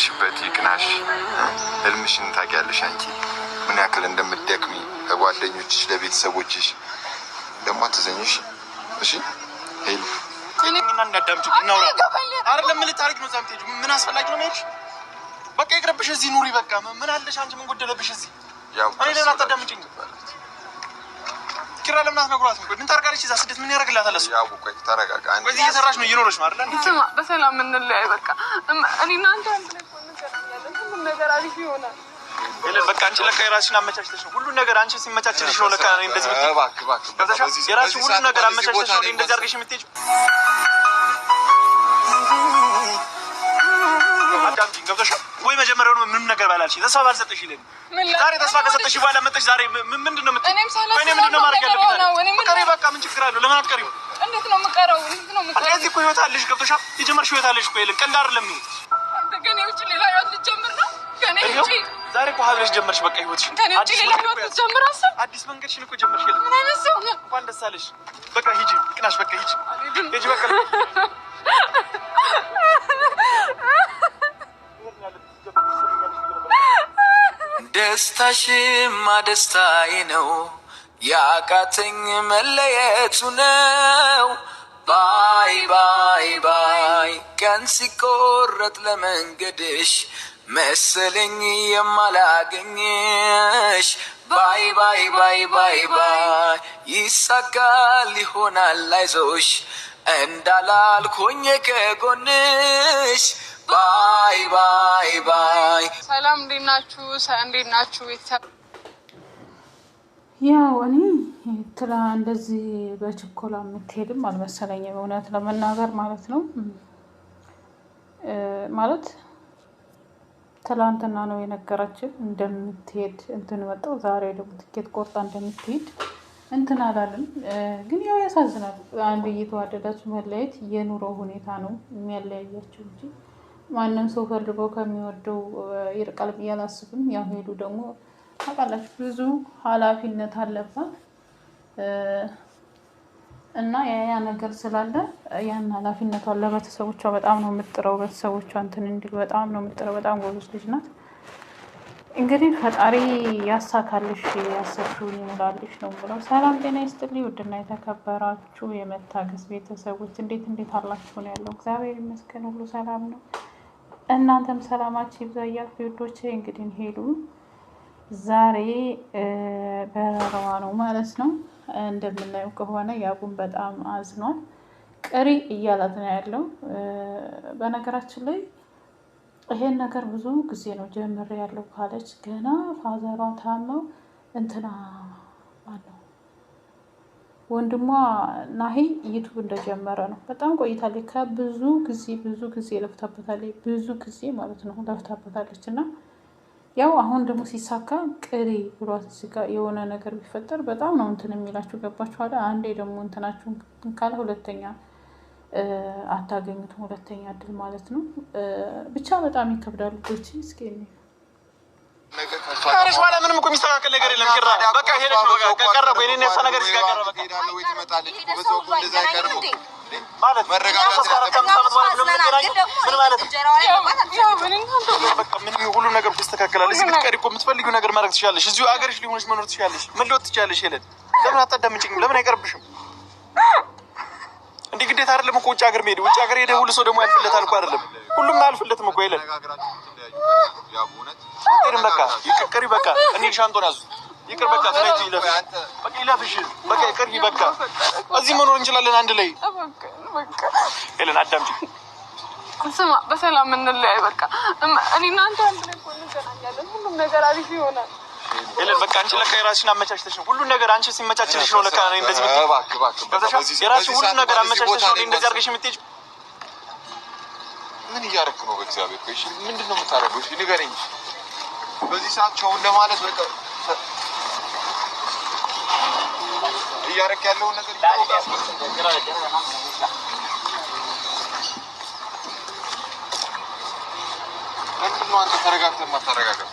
በሄድሽበት ይቅናሽ። ህልምሽን ታውቂያለሽ አንቺ ምን ያክል እንደምትደክሚ ለጓደኞችሽ ለቤተሰቦችሽ ደግሞ አትዘኝሽ። እሺ ሄሉ እኔና እንዳዳምጪ እናውራ አይደለም ምን ልታረግ ነው? ዛምቴ ምን አስፈላጊ ነው መሄድሽ? በቃ ይቅርብሽ፣ እዚህ ኑሪ በቃ። ምን አለሽ አንቺ? ምን ጎደለብሽ እዚህ? ያው እኔ ለምን አታዳምጪኝ? ኪራ ለምን አትነግሯት? ምን ታርጋለች እዛ? ስደት ምን ያደርግላታል እሱ? ያው ቆይ ተረጋጋ። አንቺ ወይስ እየሰራሽ ነው እየኖረሽ ነው አይደል? ስማ በሰላም እንለያይ በቃ። እኔና አንተ አንድ ላይ ሆነን እንሰራለን። ሁሉም ነገር አሪፍ ይሆናል። ይሄን በቃ አንቺ ለካ የራስሽን አመቻችተሽ ነው ሁሉ ነገር አንቺ ሲመቻችልሽ ነው ለካ እንደዚህ ብትይ። እባክህ የራስሽን ሁሉ ነገር አመቻችተሽ ነው እንደዚህ አድርገሽ የምትሄጂው። አዳምጪኝ ገብቶሻል ወይ? መጀመሪያውኑ ምንም ነገር ባላልሽኝ ተስፋ ባልሰጠሽ ይለኝ ዛሬ ተስፋ ከሰጠሽ በኋላ መጥተሽ ዛሬ ምንድን ነው የምትይው? እኔ ምንድን ነው ማድረግ ያለብኝ? ቀሪ በቃ ምን ችግር አለው? ለምን አትቀሪም? እንዴት ነው የምቀረው? እንዴት ነው የምቀረው? እዚህ እኮ ህይወት አለሽ ገብቶሻል? የጀመርሽ ህይወት አለሽ እኮ ይልቅ ቀልድ አይደለም ይሄ። ከኔ ውጭ ሌላ ህይወት ልጀምር ነው? ከኔ ውጭ ዛሬ እኮ ሀብለሽ ጀመርሽ በቃ ህይወትሽን። ከኔ ውጭ ሌላ ህይወት ልጀምር አሰብ አዲስ መንገድሽን እኮ ጀመርሽ። ይልቅ ምን አይነት ሰው ነው? እንኳን ደስ አለሽ። በቃ ሂጂ ይቅናሽ። በቃ ሂጂ ሂጂ በቃ ደስታሽማ ደስታዬ ነው፣ ያቃተኝ መለየቱ ነው። ባይ ባይ ባይ ቀን ሲቆረጥ ለመንገድሽ መሰለኝ የማላገኝሽ። ባይ ባይ ባይ ባይ ባይ ይሳካል ይሆናል አይዞሽ እንዳላልኩኝ ከጎንሽ። ባይ ባይ ባይ። ሰላም እንዴት ናችሁ? እንዴት ናችሁ? ያው እኔ እንደዚህ በችኮላ የምትሄድም አልመሰለኝም እውነት ለመናገር ማለት ነው። ማለት ትላንትና ነው የነገራችን እንደምትሄድ እንትን ወጣው። ዛሬ ደግሞ ትኬት ቆርጣ እንደምትሄድ እንትን አላለም። ግን ያው ያሳዝናል። አንድ እየተዋደዳችሁ መለየት የኑሮ ሁኔታ ነው የሚያለያያችሁ እንጂ ማንም ሰው ፈልጎ ከሚወደው ይርቃል ብዬ አላስብም። ያው ሄዱ ደግሞ ታውቃላችሁ ብዙ ኃላፊነት አለባት እና ያ ነገር ስላለ ያን ኃላፊነቷን ለቤተሰቦቿ በጣም ነው የምትጥረው። ቤተሰቦቿ እንትን እንዲል በጣም ነው የምትጥረው። በጣም ጎበዝ ልጅ ናት። እንግዲህ ፈጣሪ ያሳካልሽ፣ ያሰብሽውን ይሙላልሽ ነው ብለው። ሰላም ጤና ይስጥልኝ ውድና የተከበራችሁ የመታገስ ቤተሰቦች እንዴት አላችሁ ነው ያለው። እግዚአብሔር ይመስገን ሁሉ ሰላም ነው። እናንተም ሰላማችሁ ይብዛ እያልኩ ውዶቼ እንግዲህ ሄሉ ዛሬ በረራዋ ነው ማለት ነው። እንደምናየው ከሆነ ያቡን በጣም አዝኗል። ቅሪ እያላት ነው ያለው። በነገራችን ላይ ይሄን ነገር ብዙ ጊዜ ነው ጀምሬ ያለው ካለች ገና ፋዘሯ ታመው እንትና ማለት ወንድሟ ናሂ ዩቱብ እንደጀመረ ነው። በጣም ቆይታለች። ከብዙ ጊዜ ለፍታበታለች። ብዙ ጊዜ ማለት ነው ለፍታበታለች። እና ያው አሁን ደግሞ ሲሳካ ቅሪ ብሏት ሲጋ የሆነ ነገር ቢፈጠር በጣም ነው እንትን የሚላችሁ ገባችኋል። አንዴ ደግሞ እንትናችሁን ካለ ሁለተኛ አታገኙትም። ሁለተኛ እድል ማለት ነው። ብቻ በጣም ይከብዳሉ ልጆች። እስኪ ካረሽ በኋላ ምንም እኮ የሚስተካከል ነገር የለም። ኪራ በቃ ሄደሽ ነው በቃ ቀረበ። የኔን ያሳ ነገር እዚህ ጋር ቀረበ። በቃ ሄዳለሁ ወይ ትመጣለች እኮ በዛው እኮ እንደዛ አይቀርም ማለት መረጋጋት ምን ሁሉ ነገር ይስተካከላል። እዚህ ብትቀሪ እኮ የምትፈልጊው ነገር ማድረግ ትችላለሽ። እዚሁ አገርሽ ሊሆንሽ መኖር ትችላለሽ። ምን ልወጥ ትችላለሽ። ሄለን ለምን አታዳምጪኝም? ለምን አይቀርብሽም? እንዲህ ግዴታ አይደለም እኮ ውጭ ሀገር መሄድ። ውጭ ሀገር ሄደ ሁሉ ሰው ደግሞ ያልፍለታል እኮ አይደለም። ሁሉም አያልፍለትም እኮ ሄለን። ሄደን በቃ ይቅሪ በቃ እኔ ሻንጦን ያዙ ይቅር በቃ ስለዚህ ይለፍ በቃ ይለፍሽ በቃ ይቅር በቃ እዚህ መኖር እንችላለን አንድ ላይ። ሄለን አዳምጪ። ስማ በሰላም እንለያይ በቃ። እኔና አንተ አንድ ላይ ሆነን እንገናኛለን። ሁሉም ነገር አሪፍ ይሆናል። ሄለን በቃ አንቺ ለካ የራስሽን አመቻችተሽ ነው ሁሉ ነገር አንቺ ሲመቻችልሽ ነው ለካ እኔ እንደዚህ የራስሽን ሁሉ ነገር አመቻችተሽ ነው እንደዚህ አድርገሽ የምትሄጂው። ምን እያደረክ ነው? በእግዚአብሔር እሺ ምንድን ነው የምታደርገው? እሺ ንገረኝ። በዚህ ሰዓት ቻው እንደማለት በቃ እያደረክ ያለውን ነገር ይታወቃል። ምንድን ነው አንተ ተረጋግተህ የማታረጋጋው?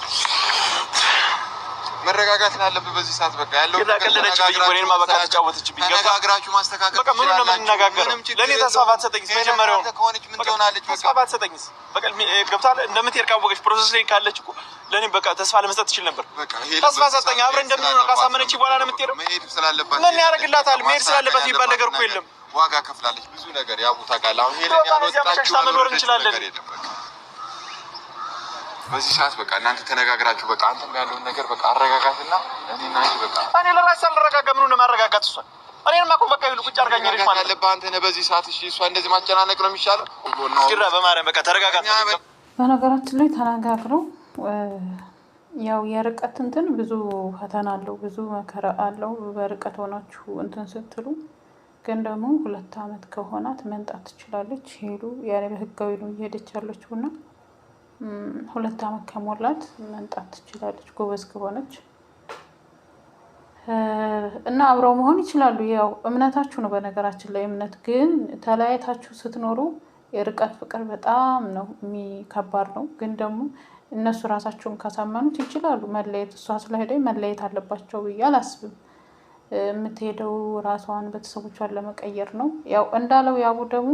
መረጋጋት አለብህ በዚህ ሰዓት በቃ ያለው ተቀለለችብኝ ወሬን ማበቃ ተጫወተችብኝ ተነጋግራችሁ ማስተካከል በቃ ምን ነው የምንነጋገረው ለኔ ተስፋ አትሰጠኝስ መጀመሪያው ከሆነች ምን ትሆናለች ተስፋ አትሰጠኝስ በቃ ገብታለ እንደምትሄድ ካወቀች ፕሮሰስ ላይ ካለች እኮ ለኔ በቃ ተስፋ ለመስጠት ትችል ነበር በቃ ተስፋ ሰጠኝ አብረን እንደምንሆን ካሳመነች በኋላ ነው የምትሄደው መሄድ ስላለባት ምን ያደርግላታል መሄድ ስላለባት ይባል ነገር እኮ የለም ዋጋ ከፍላለች ብዙ ነገር ያው ታውቃለህ አሁን ሄደን ያወጣችሁ መኖር እንችላለን በዚህ ሰዓት በቃ እናንተ ተነጋግራችሁ በቃ አንተም ያለውን ነገር በቃ አረጋጋትና እኔና አንቺ በቃ እኔ ለራሴ አልረጋጋ ምኑን ነው ማረጋጋት እሷን እኔንም እኮ በቃ ይሉ ቁጭ አድርጋኝ ነሽ ማለት አለብህ አንተ ነህ በዚህ ሰዓት እሺ እሷ እንደዚህ ማጨናነቅ ነው የሚሻለው ግራ በማርያም በቃ ተረጋጋት በነገራችን ላይ ተነጋግረው ያው የርቀት እንትን ብዙ ፈተና አለው ብዙ መከራ አለው በርቀት ሆናችሁ እንትን ስትሉ ግን ደግሞ 2 አመት ከሆናት መንጣት ትችላለች ሄዱ ያኔ በህጋዊ ነው እየሄደች ያለችውና 2 አመት ከሞላት መንጣት ትችላለች ጎበዝ ከሆነች እና አብረው መሆን ይችላሉ ያው እምነታችሁ ነው በነገራችን ላይ እምነት ግን ተለያይታችሁ ስትኖሩ የርቀት ፍቅር በጣም ነው የሚከባድ ነው ግን ደግሞ እነሱ ራሳቸውን ካሳመኑት ይችላሉ መለየት እሷ ስለሄደኝ መለየት አለባቸው ብዬ አላስብም የምትሄደው ራሷን ቤተሰቦቿን ለመቀየር ነው ያው እንዳለው ያቡ ደግሞ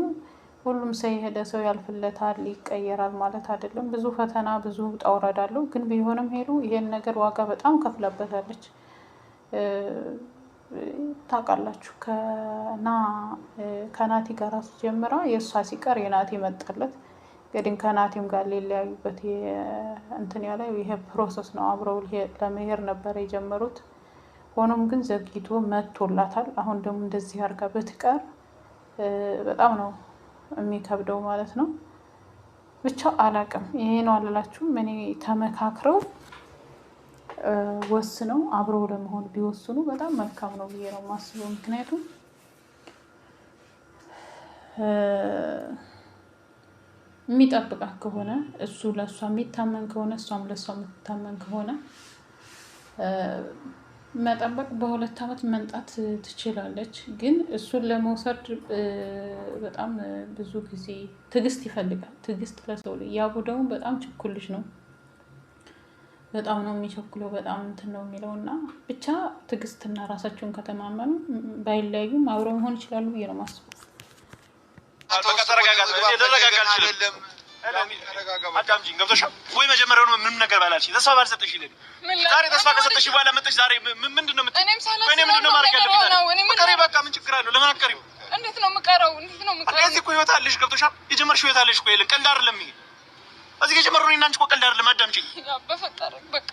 ሁሉም ሰው የሄደ ሰው ያልፍለታል ይቀየራል ማለት አይደለም ብዙ ፈተና ብዙ ጣውረድ አለው ግን ቢሆንም ሄዱ ይሄን ነገር ዋጋ በጣም ከፍለበታለች ታውቃላችሁ ከናቲ ጋር ጀምራ የእሷ ሲቀር የናቲ መጣለት ግን ከናቲም ጋር ሊለያዩበት እንትን ያለው ይሄ ፕሮሰስ ነው አብረው ለመሄድ ነበር የጀመሩት ሆኖም ግን ዘግይቶ መጥቶላታል አሁን ደግሞ እንደዚህ አርጋ በትቀር በጣም ነው የሚከብደው ማለት ነው ብቻ አላቅም ይሄ ነው አላላችሁ እኔ ተመካክረው ወስነው አብረው ለመሆን ቢወስኑ በጣም መልካም ነው ብዬ ነው ማስበው ምክንያቱም የሚጠብቃት ከሆነ እሱ ለሷ የሚታመን ከሆነ እሷም ለሷ የምትታመን ከሆነ መጠበቅ በ2 አመት መንጣት ትችላለች ግን እሱን ለመውሰድ በጣም ብዙ ጊዜ ትግስት ይፈልጋል ትግስት ለሰው ላይ ያቡ ደግሞ በጣም ችኩልሽ ነው በጣም ነው የሚቸኩለው በጣም እንትን ነው የሚለውና ብቻ ትግስትና ራሳቸውን ከተማመኑ ባይለያዩም አብረው መሆን ይችላሉ ብዬ ነው ማስበው በቃ ተረጋጋት አይደለም አዳምጪኝ ገብቶሻል ወይ መጀመሪያው ምንም ነገር ባላልሽ ተስፋ ባልሰጠሽ ይለኝ ዛሬ ተስፋ ከሰጠሽ በኋላ መጥተሽ ዛሬ ምንድነው ምንድነው ማድረግ ያለብኝ በቃ ምን ችግር አለው ለምን አትቀሪው እንዴት ነው የምቀረው እዚህ እኮ ህይወት አለሽ ገብቶሻል የጀመርሽ ህይወት አለሽ እኮ ይልቅ ቀልድ አይደለም ይሄ እዚህ ከጀመረው እኔና አንቺ እኮ ቀልድ አይደለም አዳምጪኝ በፈጠረኝ በቃ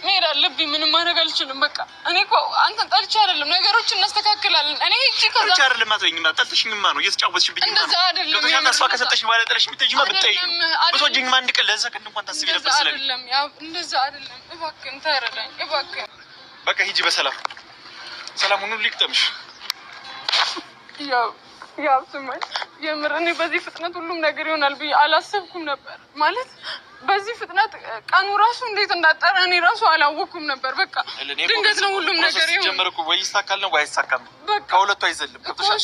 መሄድ አለብኝ ምንም ማድረግ አልችልም በቃ እኔ እኮ አንተን ጠልቼ አይደለም ነገሮችን እናስተካክላለን እኔ እቺ ከዛ ጠልቼ አይደለም አትበይኝማ ጠልተሽኝማ ነው እየተጫወትሽብኝ እንደዛ አይደለም ገብቶሻል ተስፋ ከሰጠሽ በኋላ ጥለሽ ብትሄጂማ ብትጠይኝ ብትወጂኝማ አንድ ቀን ለሰከንድ እንኳን ታስቢ ነበር ስለኝ አይደለም ያው እንደዛ አይደለም እባክህን ተረዳኝ እባክህን በቃ ሂጂ በሰላም ሰላም ሁሉ ሊቅጠምሽ ያው ስማኝ የምር እኔ በዚህ ፍጥነት ሁሉም ነገር ይሆናል ብዬ አላሰብኩም ነበር ማለት በዚህ ፍጥነት ቀኑ ራሱ እንዴት እንዳጠረ እኔ ራሱ አላወኩም ነበር በቃ ድንገት ነው ሁሉም ነገር ይሆናል ጀመርኩ ወይ ይሳካል ነው ወይ አይሳካም ከሁለቱ አይዘልም ገብተሻል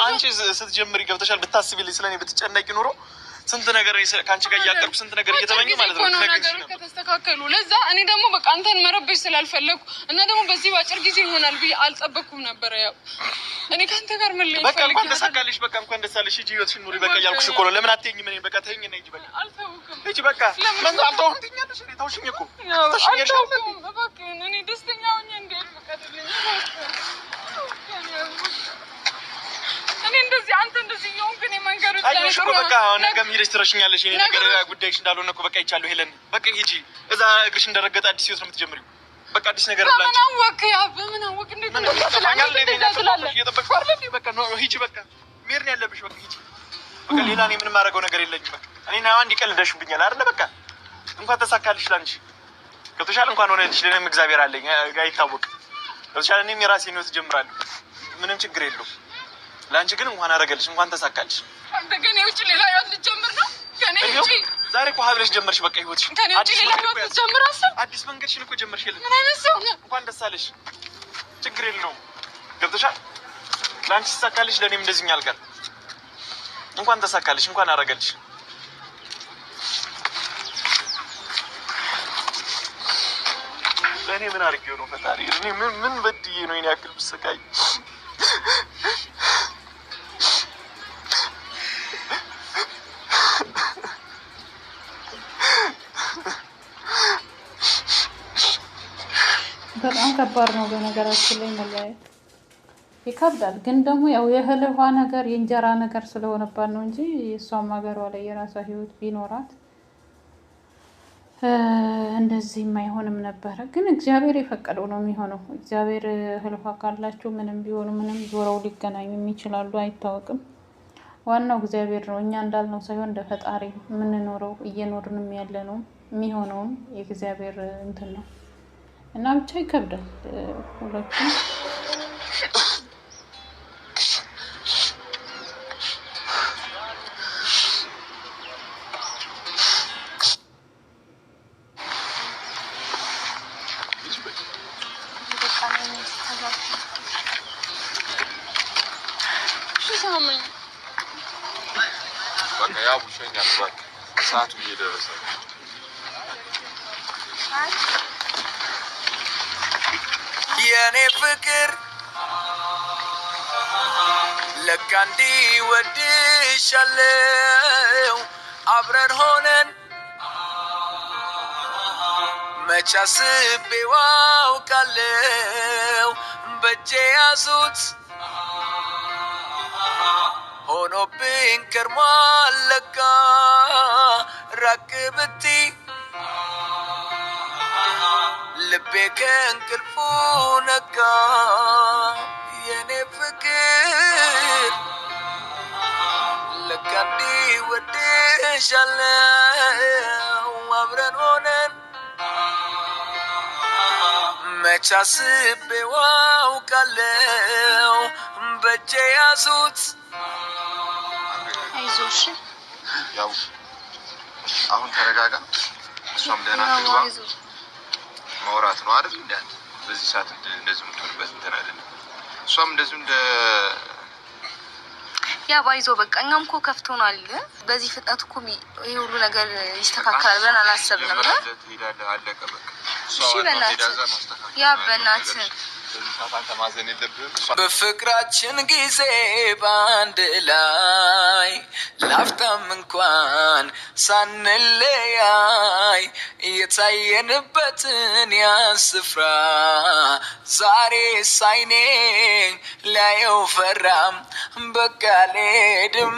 አንቺ ስትጀምሪ ገብተሻል ብታስቢልኝ ስለኔ ብትጨነቂ ኑሮ ስንት ነገር ካንቺ ጋር ያቀርብ ስንት ነገር እየተመኘ ማለት ነው ነገሮች ከተስተካከሉ ለዛ እኔ ደግሞ በቃ አንተን መረበሽ ስላልፈለኩ እና ደግሞ በዚህ ባጭር ጊዜ ይሆናል ብዬ አልጠበቅኩም ነበር ያው እኔ ካንተ ጋር ምን ላይ በቃ እንኳን ደሳካልሽ በቃ እንኳን ደሳለሽ ሂጂ ህይወትሽን ኑሪ በቃ ያልኩሽ እኮ ነው ለምን አትይኝም እኔ በቃ ተይኝ እና ሂጂ በቃ አልተውኩም ሂጂ በቃ ምን አልተው ትኛለሽ እኔ ተውሽኝ እኮ ተሽኛለሽ በቃ እኔ ደስተኛ ሆኜ እንዴት ፈቀድልኝ እኔ እንደዚህ አንተ እንደዚህ ይሁን ግን መንገዱ አይሽ እኮ በቃ ነገ ሄደሽ ትረሽኛለሽ እኔ ነገር ጉዳይሽ እንዳልሆነ እኮ በቃ ይቻለው ሄለን በቃ ሂጂ እዛ እግርሽ እንደረገጠ አዲስ ህይወት ነው የምትጀምሪው በቃ አዲስ ነገር ብላችሁ በምን አወቅ ያ በምን አወቅ እንዴት ነው ትላለህ እየጠበቅሽ አይደል በቃ ነው ሂጂ በቃ መሄድ ነው ያለብሽ በቃ ሂጂ በቃ ሌላ እኔ ምንም ማድረገው ነገር የለኝም በቃ እኔና አንድ ይቀልደሽብኛል አይደል በቃ እንኳን ተሳካልሽ ላንቺ ገብቶሻል እንኳን ሆነልሽ ለኔም እግዚአብሔር አለኝ አይታወቅ ገብቶሻል እኔም የራሴን ህይወት ጀምራለሁ ምንም ችግር የለውም ላንቺ ግን እንኳን አረገልሽ እንኳን ተሳካልሽ ከኔ ውጪ ሌላ ህይወት ልጀምር ነው ከኔ ውጪ ዛሬ እኮ ሀብለሽ ጀመርሽ በቃ ህይወትሽ ከኔ ውጪ ሌላ ህይወት ልጀምር አሰብ አዲስ መንገድሽን እኮ ጀመርሽ የለም ምን አይነት ሰው ነህ እንኳን ደስ አለሽ ችግር የለውም ገብቶሻል ላንቺ ተሳካልሽ ለኔም እንደዚህ ያልቃል እንኳን ተሳካልሽ እንኳን አረገልሽ እኔ ምን አድርጌው ነው ፈጣሪ? እኔ ምን በድዬ ነው እኔ ያክል ብሰቃይ? በጣም ከባድ ነው በነገራችን ላይ መለያየት ይከብዳል። ግን ደግሞ ያው የእህል ውሃ ነገር የእንጀራ ነገር ስለሆነባት ነው እንጂ እሷም ሀገሯ ላይ የራሷ ህይወት ቢኖራት እንደዚህም አይሆንም ነበረ። ግን እግዚአብሔር የፈቀደው ነው የሚሆነው። እግዚአብሔር እህል ውሃ ካላችሁ ምንም ቢሆኑ ምንም ዞረው ሊገናኙ ይችላሉ፣ አይታወቅም። ዋናው እግዚአብሔር ነው። እኛ እንዳልነው ሳይሆን እንደ ፈጣሪ የምንኖረው እየኖርንም ያለ ነው የሚሆነውም የእግዚአብሔር እንትን ነው እና ብቻ ይከብዳል ሁለቱም። በቃ ያው ሸኛል። በቃ ሰዓቱ እየደረሰ የኔ ፍቅር ለካ እንዲህ ወድሻለው አብረን ሆነን መች አስቤው አውቃለው በእጄ ያዙት ሆኖብኝ ከርሟል ለካ ራቅ ብትይ ልቤ ከእንቅልፉ ነቃ የኔ ፍቅር ለካ እንዲህ ወድሻለው አብረን ሆነን መች አስቤው አውቃለው በእጄ ያዙት። አይዞሽ ያው አሁን ተረጋጋ። እሷም ደህና ትግባ። ማውራት ነው አይደል? እንዴ በዚህ ሰዓት እንደዚህ የምትሆንበት እንትን አይደለም። እሷም እንደዚህ እንደ ያ ባይዞ በቃ እኛም እኮ ከፍቶናል። በዚህ ፍጥነት እኮ ይሄ ሁሉ ነገር ይስተካከላል ብለን አላሰብንም። እሺ በእናትህ ያ በእናትህ በፍቅራችን ጊዜ በአንድ ላይ ላፍታም እንኳን ሳንለያይ የታየንበትን ያን ስፍራ ዛሬ ሳይኔ ላየው ፈራም። በቃ አልሄድም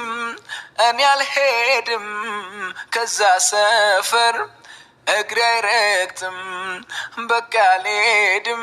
እኔ አልሄድም ከዛ ሰፈር እግሬ አይረግጥም። በቃ አልሄድም